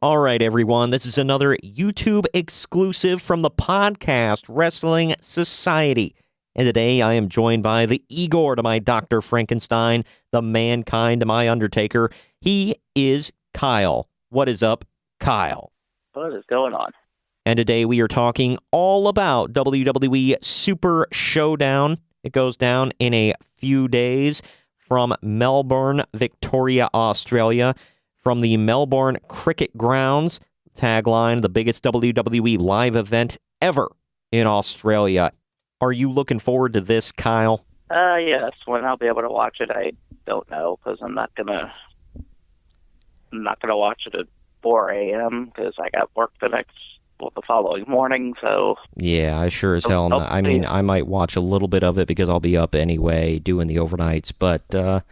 All right, everyone, this is another YouTube exclusive from the Podcast Wrestling Society. And today I am joined by the Igor to my Dr. Frankenstein, the Mankind to my Undertaker. He is Kyle. What is up, Kyle? What is going on? And today we are talking all about WWE Super Show-Down. It goes down in a few days from Melbourne, Victoria, Australia. From the Melbourne Cricket Grounds, tagline, the biggest WWE live event ever in Australia. Are you looking forward to this, Kyle? Yes. When I'll be able to watch it, I don't know, because I'm not gonna watch it at 4 a.m. because I got work the following morning. So yeah, I sure as hell. I mean, I might watch a little bit of it because I'll be up anyway doing the overnights, but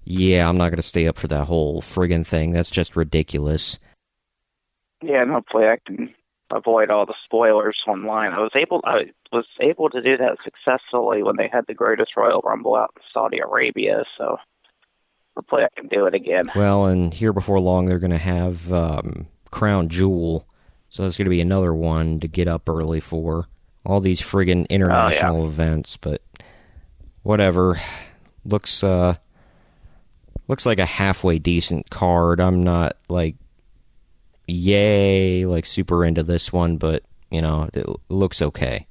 yeah, I'm not going to stay up for that whole friggin' thing. That's just ridiculous. Yeah, and hopefully I can avoid all the spoilers online. I was able to do that successfully when they had the Greatest Royal Rumble out in Saudi Arabia, so hopefully I can do it again. Well, and here before long they're going to have Crown Jewel, so there's going to be another one to get up early for. All these friggin' international events, but whatever. Looks like a halfway decent card. I'm not, super into this one, but, it looks okay.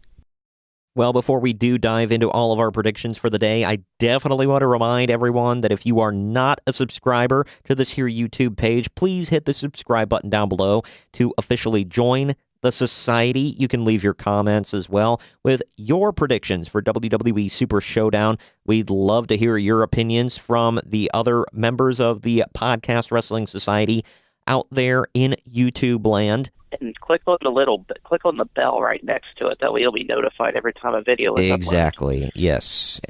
Well, before we do dive into all of our predictions for the day, I definitely want to remind everyone that if you are not a subscriber to this here YouTube page, please hit the subscribe button down below to officially join the society. You can leave your comments as well with your predictions for WWE Super Show-Down. We'd love to hear your opinions from the other members of the Podcast Wrestling Society out there in YouTube land. And click on the bell right next to it. That way you'll be notified every time a video is uploaded. Exactly, yes.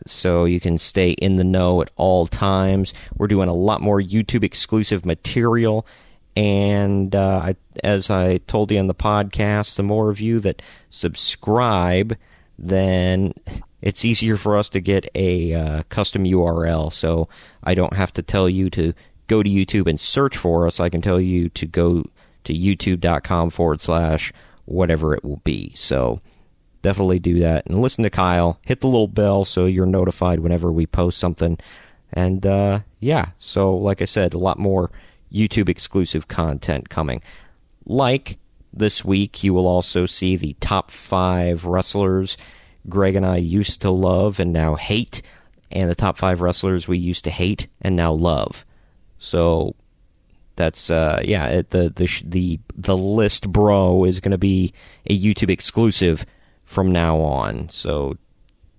So you can stay in the know at all times. We're doing a lot more YouTube exclusive material. And as I told you on the podcast, the more of you that subscribe, then it's easier for us to get a custom URL. So I don't have to tell you to go to YouTube and search for us. I can tell you to go to youtube.com/whatever it will be. So definitely do that. And listen to Kyle. Hit the little bell so you're notified whenever we post something. And so like I said, a lot more YouTube exclusive content coming. Like this week, you will also see the top 5 wrestlers Greg and I used to love and now hate, and the top 5 wrestlers we used to hate and now love. So that's the list, bro, is going to be a YouTube exclusive from now on. So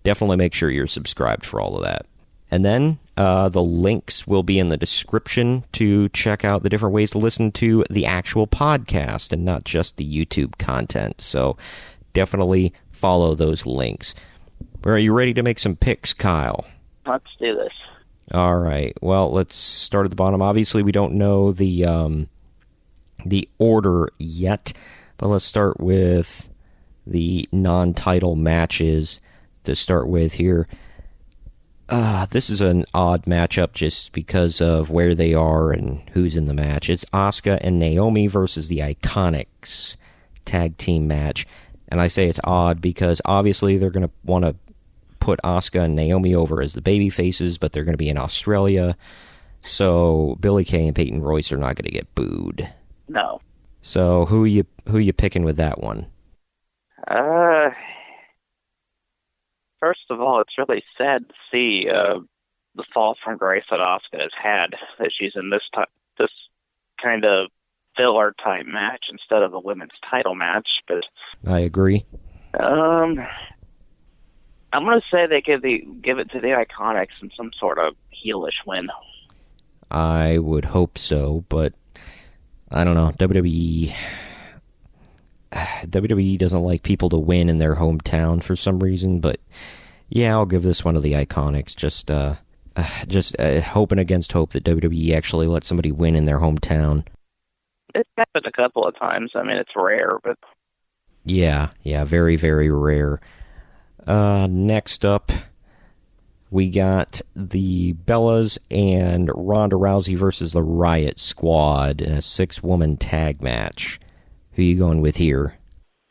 definitely make sure you're subscribed for all of that. And then the links will be in the description to check out the different ways to listen to the actual podcast and not just the YouTube content. So definitely follow those links. Are you ready to make some picks, Kyle? Let's do this. All right. Well, let's start at the bottom. Obviously, we don't know the order yet, but let's start with the non-title matches to start with here. This is an odd matchup just because of where they are and who's in the match. It's Asuka and Naomi versus the IKonics tag team match. And I say it's odd because obviously they're going to want to put Asuka and Naomi over as the baby faces, but they're going to be in Australia. So Billie Kay and Peyton Royce are not going to get booed. No. So who you picking with that one? First of all, it's really sad to see the fall from grace that Asuka has had, that she's in this kind of filler type match instead of a women's title match. But I agree. I'm going to say they give it to the IKonics in some sort of heelish win. I would hope so, but I don't know. WWE doesn't like people to win in their hometown for some reason, but yeah, I'll give this one to the IKonics. Just hoping against hope that WWE actually lets somebody win in their hometown. It's happened a couple of times. I mean, it's rare, but yeah, very, very rare. Next up, we got the Bellas and Ronda Rousey versus the Riott Squad in a 6-woman tag match. Who are you going with here?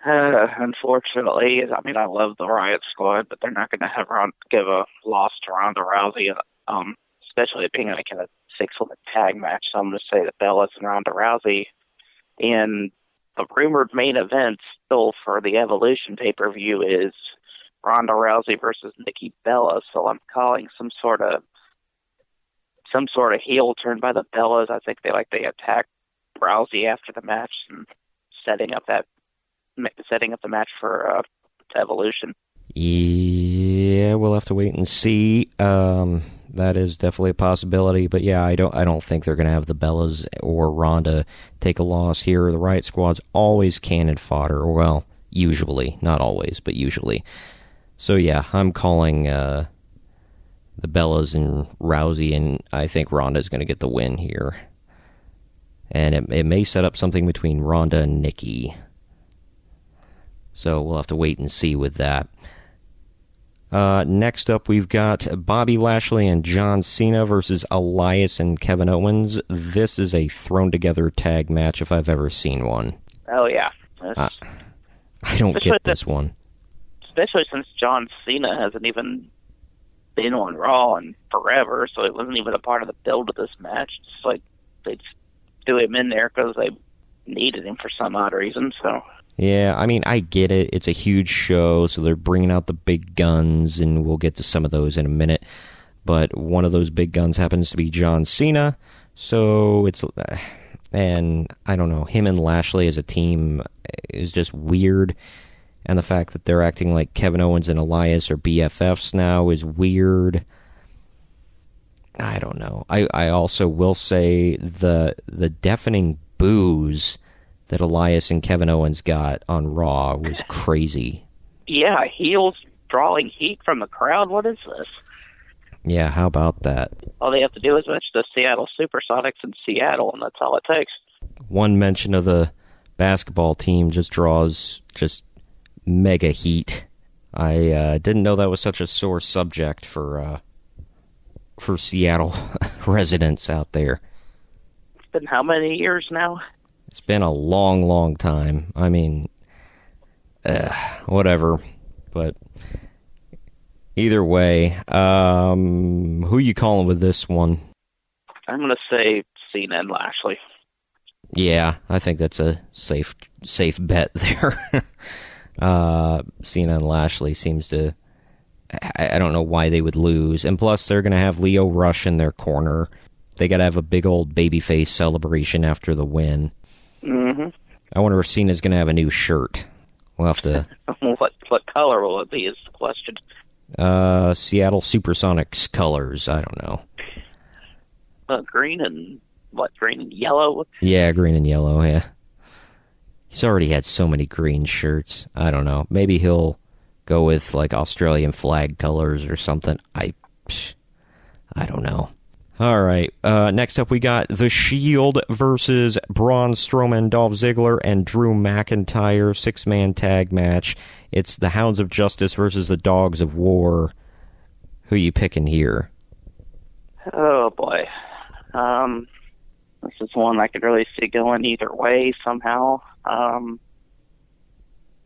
Unfortunately, I mean, I love the Riott Squad, but they're not going to have give a loss to Ronda Rousey, especially it being like a 6-woman tag match. So I'm going to say the Bellas and Ronda Rousey. And the rumored main event still for the Evolution pay-per-view is Ronda Rousey versus Nikki Bella. So I'm calling some sort of heel turn by the Bellas. I think they attack Rousey after the match and setting up the match for Evolution. Yeah, we'll have to wait and see. That is definitely a possibility, but yeah, I don't think they're going to have the Bellas or Ronda take a loss here. The Riott Squad's always cannon fodder. Well, usually, not always, but usually. So yeah, I'm calling the Bellas and Rousey, and I think Ronda's going to get the win here. And it may set up something between Ronda and Nikki. So we'll have to wait and see with that. Next up, we've got Bobby Lashley and John Cena versus Elias and Kevin Owens. This is a thrown-together tag match if I've ever seen one. Oh, yeah. I don't get this one. Especially since John Cena hasn't even been on Raw in forever, so it wasn't even a part of the build of this match. It's like they just threw him in there because they needed him for some odd reason, so... Yeah, I mean, I get it. It's a huge show, so they're bringing out the big guns, and we'll get to some of those in a minute. But one of those big guns happens to be John Cena, so it's... And, I don't know, him and Lashley as a team is just weird. And the fact that they're acting like Kevin Owens and Elias are BFFs now is weird. I don't know. I also will say the deafening boos that Elias and Kevin Owens got on Raw was crazy. Yeah, heels drawing heat from the crowd. What is this? Yeah, how about that? All they have to do is mention the Seattle Supersonics in Seattle, and that's all it takes. One mention of the basketball team just draws just mega heat. I didn't know that was such a sore subject for Seattle residents out there. It's been how many years now? It's been a long, long time. I mean, whatever. But either way, who you calling with this one? I'm going to say Cena and Lashley. Yeah, I think that's a safe bet there. Cena and Lashley seems to... I don't know why they would lose. And plus, they're going to have Lio Rush in their corner. They got to have a big old babyface celebration after the win. Mm-hmm. I wonder if Cena's going to have a new shirt. We'll have to... What color will it be is the question. Seattle Supersonics colors. I don't know. Green and... green and yellow? Yeah, green and yellow, yeah. He's already had so many green shirts. I don't know. Maybe he'll go with, Australian flag colors or something. I don't know. All right. Next up, we got The Shield versus Braun Strowman, Dolph Ziggler, and Drew McIntyre. 6-man tag match. It's the Hounds of Justice versus the Dogs of War. Who you picking here? Oh, boy. This is one I could really see going either way somehow. I'm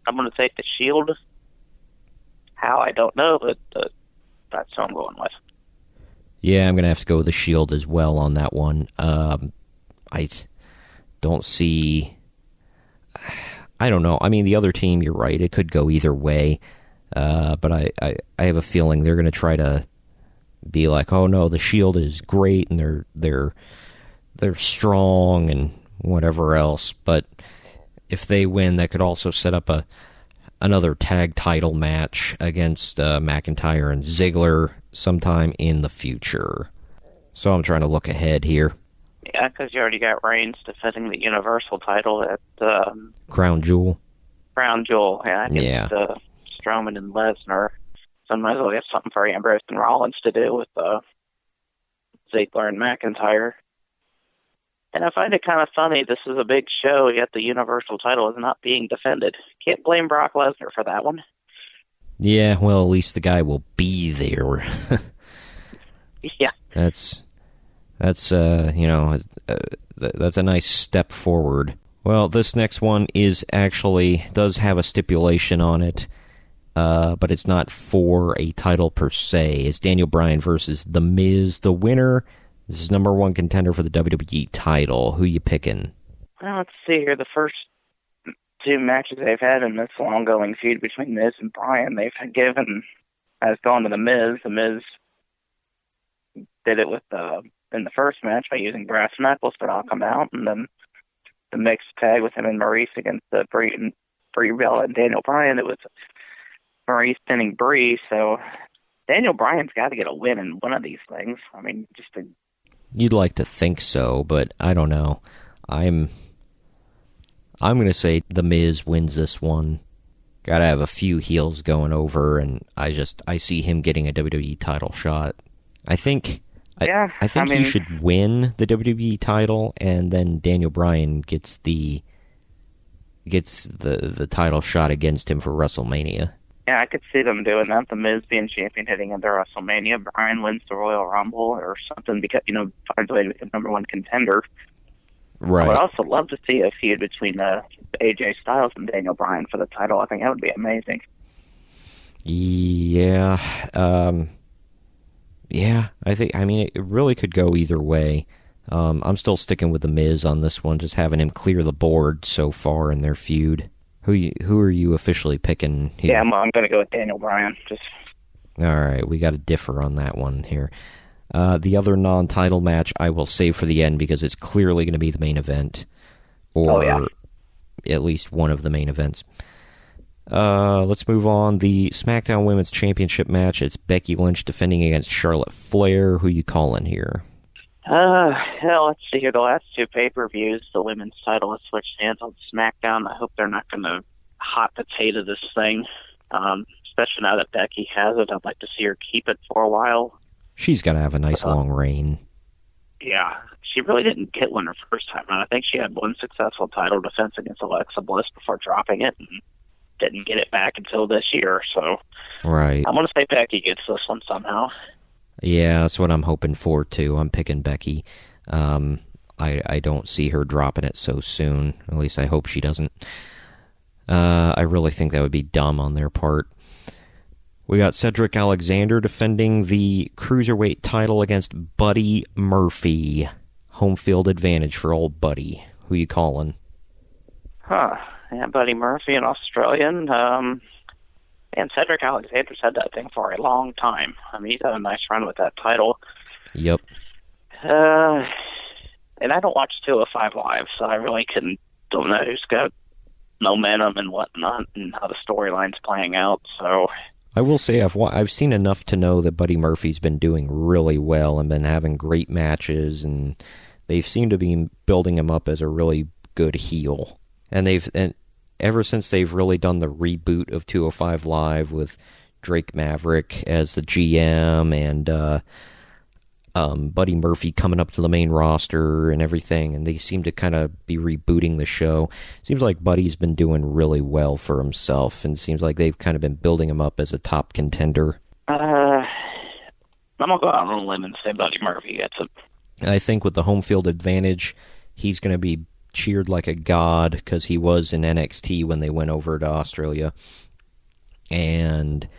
going to take The Shield. How, I don't know, but that's what I'm going with. Yeah, I'm going to have to go with The Shield as well on that one. I don't see... I don't know. I mean, the other team, you're right. It could go either way. But I have a feeling they're going to try to be like, oh, no, The Shield is great, and they're strong and whatever else. But if they win, that could also set up another tag title match against McIntyre and Ziggler sometime in the future. So I'm trying to look ahead here. Yeah, because you already got Reigns defending the Universal title at Crown Jewel. Crown Jewel, yeah. Against, Strowman and Lesnar. So might as well get something for Ambrose and Rollins to do with Ziggler and McIntyre. And I find it kind of funny, this is a big show, yet the Universal title is not being defended. Can't blame Brock Lesnar for that one. Yeah, well, at least the guy will be there. Yeah. That's that's a nice step forward. Well, this next one does have a stipulation on it, but it's not for a title per se. It's Daniel Bryan versus The Miz. The winner, this is number one contender for the WWE title. Who you picking? Well, let's see here. The first two matches they've had in this ongoing feud between Miz and Bryan, has gone to The Miz. The Miz did it in the first match by using brass knuckles to knock him out, and then the mixed tag with him and Maurice against Brie Bella and Daniel Bryan. It was Maurice pinning Brie, so Daniel Bryan's got to get a win in one of these things. I mean, You'd like to think so, but I don't know. I'm going to say The Miz wins this one. Got to have a few heels going over, and I see him getting a WWE title shot. I think he should win the WWE title, and then Daniel Bryan gets the title shot against him for WrestleMania. Yeah, I could see them doing that. The Miz being champion heading into WrestleMania. Bryan wins the Royal Rumble or something because, finds a way to become number one contender. Right. I would also love to see a feud between AJ Styles and Daniel Bryan for the title. I think that would be amazing. Yeah. Yeah, it really could go either way. I'm still sticking with The Miz on this one, just having him clear the board so far in their feud. Who are you officially picking here? Yeah, I'm going to go with Daniel Bryan. All right, we got to differ on that one here. The other non-title match I will save for the end because it's clearly going to be the main event, or at least one of the main events. Let's move on. The SmackDown Women's Championship match. It's Becky Lynch defending against Charlotte Flair. Who you calling here? Let's see here. The last two pay-per-views, the women's title has switched hands on SmackDown. I hope they're not going to hot potato this thing, especially now that Becky has it. I'd like to see her keep it for a while. She's got to have a nice long reign. Yeah, she really didn't get one her first time around. I think she had one successful title defense against Alexa Bliss before dropping it and didn't get it back until this year. So right. I'm going to say Becky gets this one somehow. Yeah, that's what I'm hoping for, too. I'm picking Becky. I don't see her dropping it so soon. At least I hope she doesn't. I really think that would be dumb on their part. We got Cedric Alexander defending the Cruiserweight title against Buddy Murphy. Home field advantage for old Buddy. Who you calling? Yeah, Buddy Murphy, an Australian. And Cedric Alexander's had that thing for a long time. I mean, he's had a nice run with that title. Yep. And I don't watch 205 Live, so I really don't know who's got momentum and whatnot and how the storyline's playing out, so... I will say I've seen enough to know that Buddy Murphy's been doing really well and been having great matches, and they seem to be building him up as a really good heel. And ever since they've really done the reboot of 205 Live with Drake Maverick as the GM and Buddy Murphy coming up to the main roster and everything, and they seem to kind of be rebooting the show. Seems like Buddy's been doing really well for himself, and seems like they've kind of been building him up as a top contender. I'm going to go out on a limb and say Buddy Murphy gets it. I think with the home field advantage, he's going to be cheered like a god because he was in NXT when they went over to Australia. And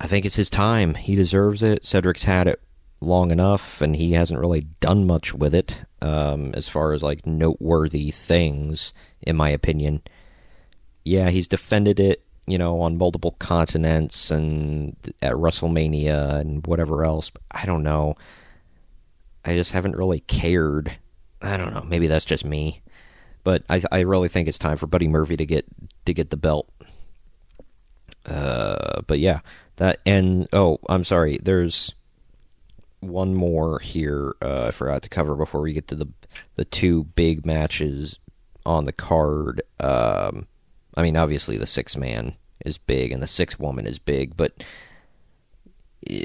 I think it's his time. He deserves it. Cedric's had it long enough, and he hasn't really done much with it as far as like noteworthy things, in my opinion. Yeah, he's defended it, on multiple continents and at WrestleMania and whatever else. But I don't know. I just haven't really cared. I don't know. Maybe that's just me, but I really think it's time for Buddy Murphy to get the belt. But yeah, that and I'm sorry. There's one more here I forgot to cover before we get to the two big matches on the card. I mean, obviously the 6-man is big and the 6-woman is big, but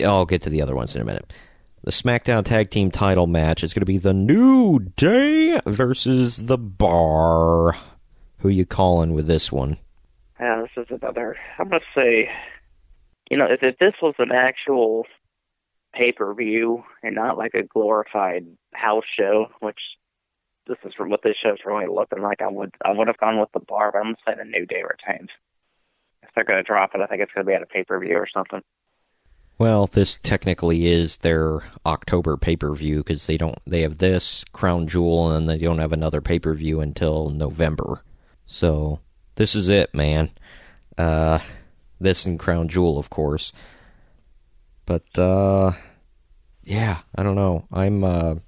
I'll get to the other ones in a minute. The SmackDown Tag Team title match is going to be the New Day versus The Bar. Who you calling with this one? Yeah, this is another... I'm going to say, if this was an actual pay-per-view and not like a glorified house show, which this is what this show's really looking like. I would have gone with the bar, but I'm going to say the New Day retains. If they're going to drop it, I think it's going to be at a pay-per-view or something. Well, this technically is their October pay-per-view because they have this, Crown Jewel, and they don't have another pay-per-view until November. So, this is it, man. This and Crown Jewel, of course. But, yeah, I don't know. I'm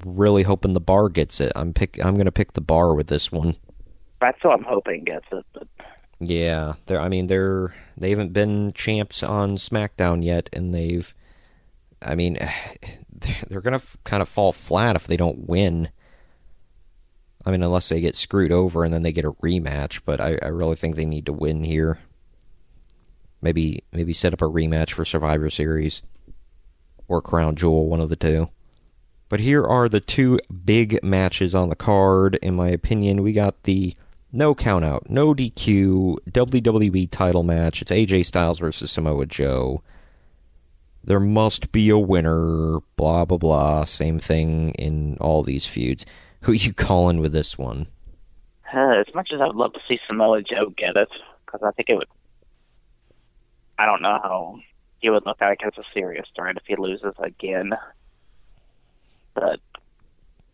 really hoping the bar gets it. I'm going to pick the bar with this one. That's what I'm hoping gets it, but... Yeah, they haven't been champs on SmackDown yet, and they're gonna kind of fall flat if they don't win. I mean, unless they get screwed over and then they get a rematch, but I really think they need to win here. Maybe set up a rematch for Survivor Series or Crown Jewel, one of the two. But here are the two big matches on the card, in my opinion. We got the no countout, no DQ, WWE title match. It's AJ Styles versus Samoa Joe. There must be a winner, blah, blah, blah. Same thing in all these feuds. Who you calling with this one? As much as I would love to see Samoa Joe get it, because I think it would... I don't know how he would look like as a serious threat if he loses again. But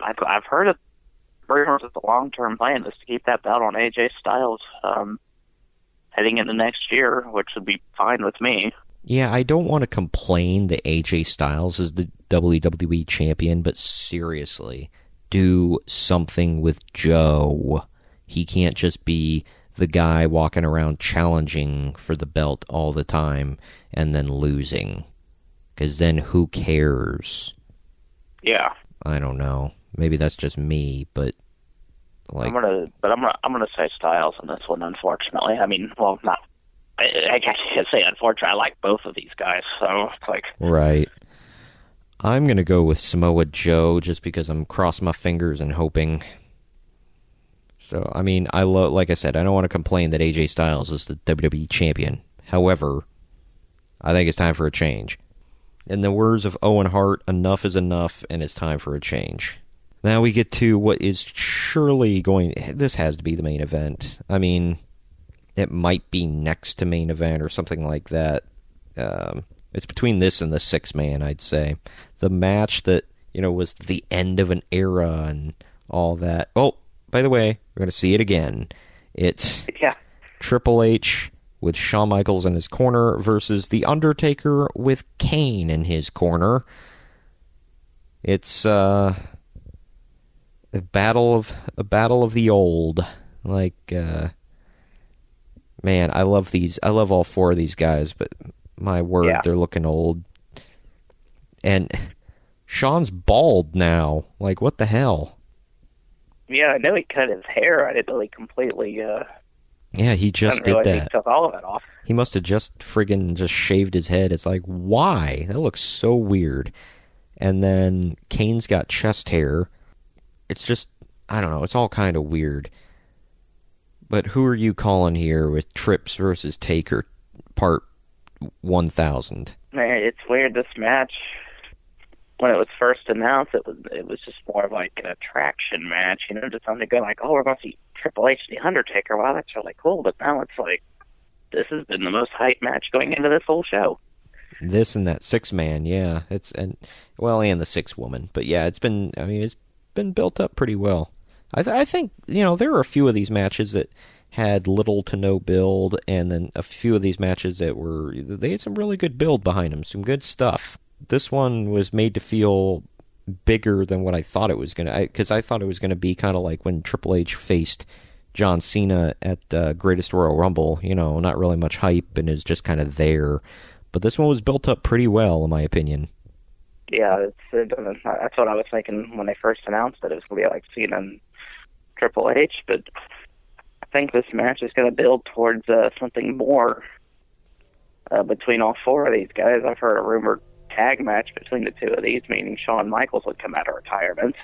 I've heard it. Rumors that the long-term plan is to keep that belt on AJ Styles heading into next year, which would be fine with me. Yeah, I don't want to complain that AJ Styles is the WWE champion, but seriously, do something with Joe. He can't just be the guy walking around challenging for the belt all the time and then losing. Because then who cares? Yeah. I don't know. Maybe that's just me, but like I'm gonna say Styles in this one. Unfortunately, I mean, well, not. I can't say unfortunately. I like both of these guys, so it's like right. I'm gonna go with Samoa Joe just because I'm crossing my fingers and hoping. So I mean, like I said, I don't want to complain that AJ Styles is the WWE champion. However, I think it's time for a change. In the words of Owen Hart, enough is enough, and it's time for a change. Now we get to what is surely this has to be the main event. I mean, it might be next to main event or something like that. It's between this and the 6-man, I'd say. The match that, was the end of an era and all that. Oh, by the way, we're going to see it again. It's Triple H with Shawn Michaels in his corner versus The Undertaker with Kane in his corner. It's a battle of the old. Like, man, I love these. I love all four of these guys, but my word, they're looking old. And Shawn's bald now. Like, what the hell? Yeah, I know he cut his hair. I didn't know he completely... Yeah, he just did that. He took all of it off. He must have just shaved his head. It's like, why? That looks so weird. And then Kane's got chest hair. It's just, I don't know, it's all kind of weird. But who are you calling here with Trips versus Taker, part 1000? Man, it's weird, this match. When it was first announced, it was just more of like an attraction match, just something to go like, oh, we're going to see Triple H and The Undertaker. Wow, that's really cool. But now it's like, this has been the most hype match going into this whole show. This and that 6-man, yeah. And the 6-woman. But yeah, it's been built up pretty well. I think, there are a few of these matches that had little to no build, and then a few of these matches they had some really good build behind them, some good stuff. This one was made to feel bigger than what I thought it was going to, because I thought it was going to be kind of like when Triple H faced John Cena at Greatest Royal Rumble, not really much hype and is just kind of there. But this one was built up pretty well, in my opinion. Yeah, that's what I was thinking when they first announced it. It was going to be like Cena and Triple H, but I think this match is going to build towards something more between all four of these guys. I've heard a rumored tag match between the two of these, meaning Shawn Michaels would come out of retirement.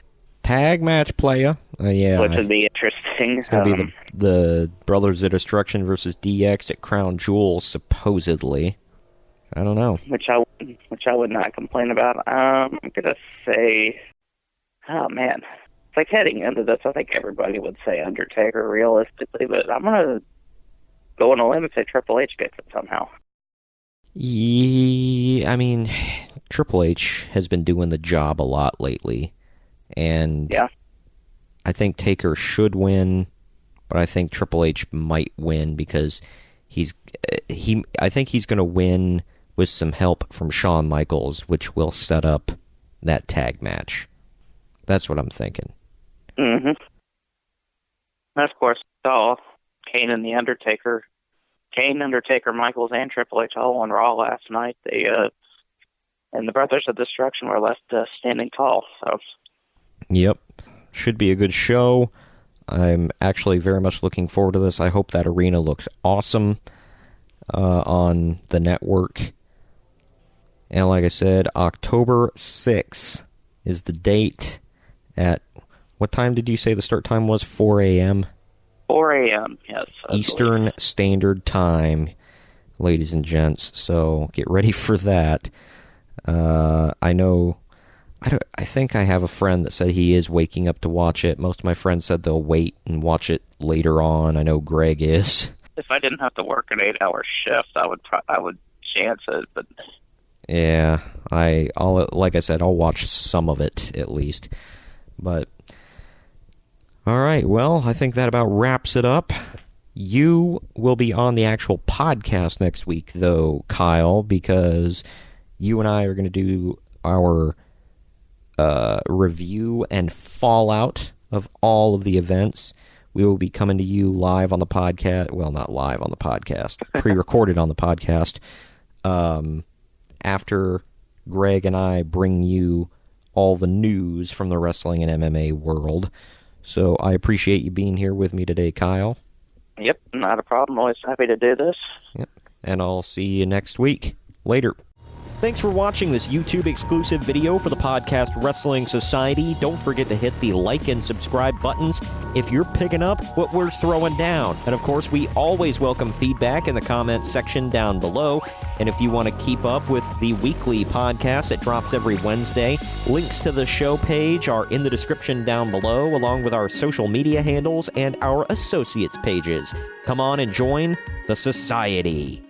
Tag match, playa. Yeah. Which would be interesting. It's going to be the Brothers of Destruction versus DX at Crown Jewel, supposedly. I don't know. Which I would not complain about. I'm gonna say, oh man, it's like heading into this. I think everybody would say Undertaker realistically, but I'm gonna go on a limb and say Triple H gets it somehow. Yeah, I mean, Triple H has been doing the job a lot lately, and yeah. I think Taker should win, but I think Triple H might win because I think he's going to win with some help from Shawn Michaels, which will set up that tag match. That's what I'm thinking. Mm-hmm. And of course, saw Kane and the Undertaker. Kane, Undertaker, Michaels, and Triple H all on Raw last night. They and the Brothers of Destruction were left standing tall. So. Yep. Should be a good show. I'm actually very much looking forward to this. I hope that arena looks awesome on the network. And like I said, October 6th is the date at... What time did you say the start time was? 4 a.m.? 4 a.m., yes. Eastern Standard Time, ladies and gents. So get ready for that. I think I have a friend that said he is waking up to watch it. Most of my friends said they'll wait and watch it later on. I know Greg is. If I didn't have to work an 8-hour shift, I would chance it. But yeah, like I said, I'll watch some of it at least. But all right, well, I think that about wraps it up. You will be on the actual podcast next week, though, Kyle, because you and I are going to do our review and fallout of all of the events. We will be coming to you live on the podcast. Well, not live on the podcast, pre-recorded on the podcast. After Greg and I bring you all the news from the wrestling and MMA world. So I appreciate you being here with me today, Kyle. Yep, not a problem. Always happy to do this. Yep, and I'll see you next week. Later. Thanks for watching this YouTube-exclusive video for the Podcast Wrestling Society. Don't forget to hit the like and subscribe buttons if you're picking up what we're throwing down. And, of course, we always welcome feedback in the comments section down below. And if you want to keep up with the weekly podcast that drops every Wednesday, links to the show page are in the description down below, along with our social media handles and our associates pages. Come on and join the Society.